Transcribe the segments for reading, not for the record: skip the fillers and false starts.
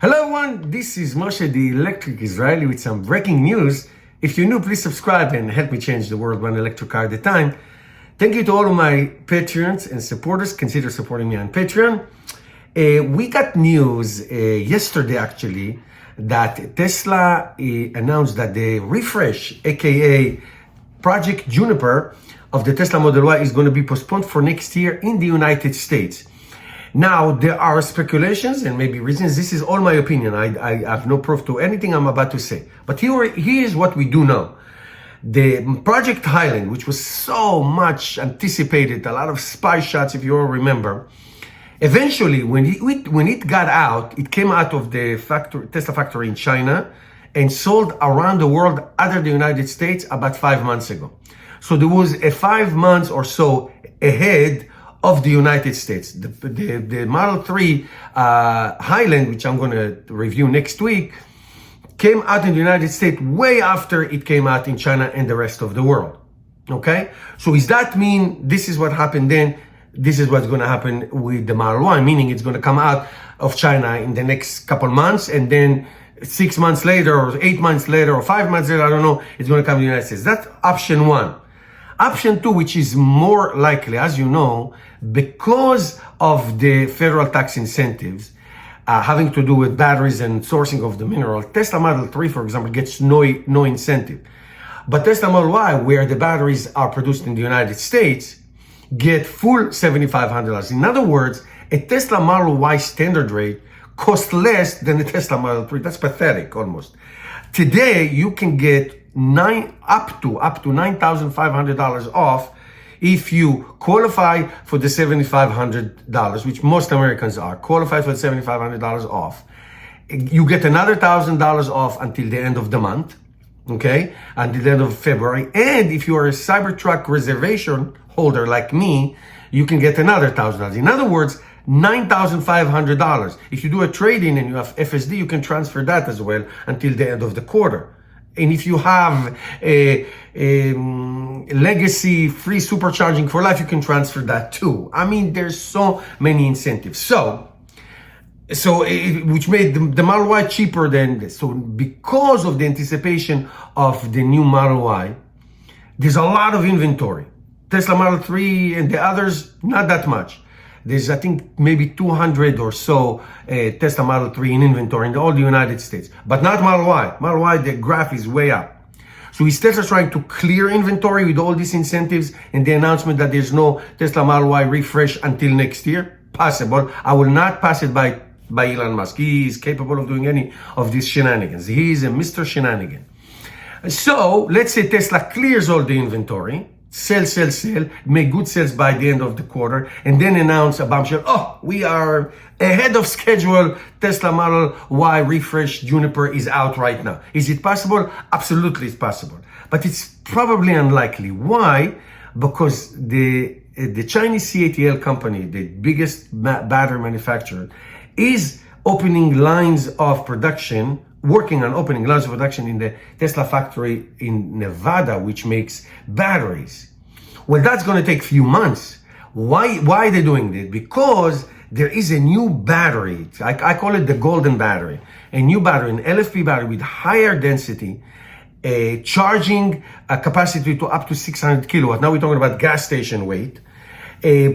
Hello everyone, this is Moshe the Electric Israeli with some breaking news. If you're new, please subscribe and help me change the world one electric car at a time. Thank you to all of my patrons and supporters. Consider supporting me on Patreon. We got news yesterday actually that Tesla announced that the refresh, aka Project Juniper of the Tesla Model Y is going to be postponed for next year in the United States. Now, there are speculations and maybe reasons. This is all my opinion. I have no proof to anything I'm about to say. But here's what we do know. The Project Highland, which was so much anticipated, a lot of spy shots, if you all remember, eventually, when it got out, it came out of the Tesla factory in China and sold around the world other the United States about 5 months ago. So there was a 5 months or so ahead of the United States. The Model 3 Highland, which I'm going to review next week, came out in the United States way after it came out in China and the rest of the world. Okay? So does that mean this is what happened then? This is what's going to happen with the Model Y, meaning it's going to come out of China in the next couple months, and then 6 months later, or 8 months later, or 5 months later, I don't know, it's going to come to the United States. That's option one. Option two, which is more likely, as you know, because of the federal tax incentives having to do with batteries and sourcing of the mineral, Tesla Model 3, for example, gets no incentive. But Tesla Model Y, where the batteries are produced in the United States, get full $7,500. In other words, a Tesla Model Y standard rate costs less than a Tesla Model 3. That's pathetic, almost. Today, you can get up to $9,500 off if you qualify for the $7,500, which most Americans are qualified for the $7,500 off. You get another $1,000 off until the end of the month, okay, until the end of February. And if you are a Cybertruck reservation holder like me, you can get another $1,000. In other words, $9,500. If you do a trade-in and you have FSD, you can transfer that as well until the end of the quarter. And if you have a legacy free supercharging for life, you can transfer that too. I mean, there's so many incentives. Which made the Model Y cheaper than this. So because of the anticipation of the new Model Y, there's a lot of inventory. Tesla Model 3 and the others, not that much. There's, I think, maybe 200 or so Tesla Model 3 in inventory in all the United States. But not Model Y. Model Y, the graph is way up. So is Tesla trying to clear inventory with all these incentives and the announcement that there's no Tesla Model Y refresh until next year? Possible. I will not pass it by Elon Musk. He is capable of doing any of these shenanigans. He is a Mr. Shenanigan. So let's say Tesla clears all the inventory, sell, make good sales by the end of the quarter, and then announce a bombshell. Oh, we are ahead of schedule. Tesla Model Y refresh Juniper is out right now. Is it possible? Absolutely, it's possible. But it's probably unlikely. Why? Because the Chinese CATL company, the biggest battery manufacturer, is opening lines of production, working on opening lines of production in the Tesla factory in Nevada, which makes batteries. Well, that's going to take a few months. Why are they doing this? Because there is a new battery. I call it the golden battery. A new battery, an LFP battery with higher density, charging capacity to up to 600 kilowatts. Now we're talking about gas station weight.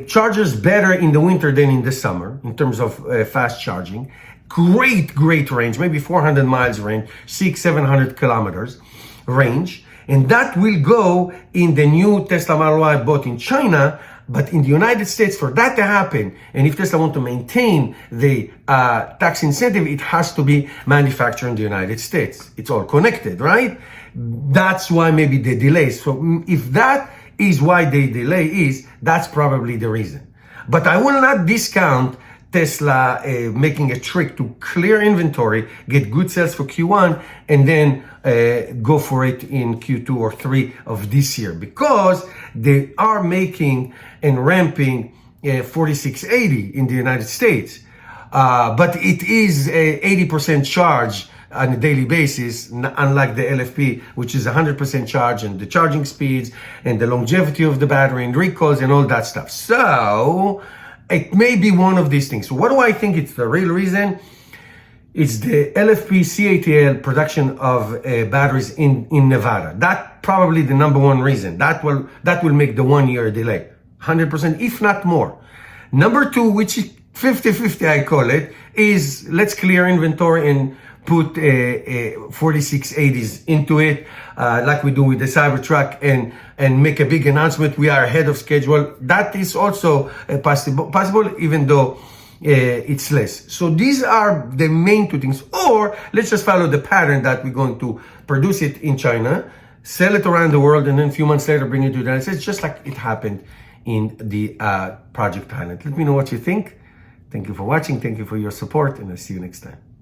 Charges better in the winter than in the summer in terms of fast charging. Great range, maybe 400 miles range, 700 kilometers range. And that will go in the new Tesla Model Y bought in China. But in the United States, for that to happen, and if Tesla want to maintain the tax incentive, it has to be manufactured in the United States. It's all connected, right? That's why maybe the delay. So if that is why the delay is, that's probably the reason. But I will not discount Tesla making a trick to clear inventory, get good sales for Q1, and then go for it in Q2 or 3 of this year, because they are making and ramping 4680 in the United States. But it is a 80% charge on a daily basis, unlike the LFP, which is 100% charge, and the charging speeds and the longevity of the battery and recalls and all that stuff. So it may be one of these things. So what do I think it's the real reason? It's the LFP CATL production of batteries in Nevada. That probably the number one reason. That will make the 1 year delay. 100%, if not more. Number two, which is 50-50, I call it, is let's clear inventory and put 4680s into it, like we do with the Cybertruck, and make a big announcement. We are ahead of schedule. That is also possible, even though it's less. So these are the main two things. Or let's just follow the pattern that we're going to produce it in China, sell it around the world, and then a few months later bring it to the United States, just like it happened in the Project Thailand. Let me know what you think. Thank you for watching. Thank you for your support, and I'll see you next time.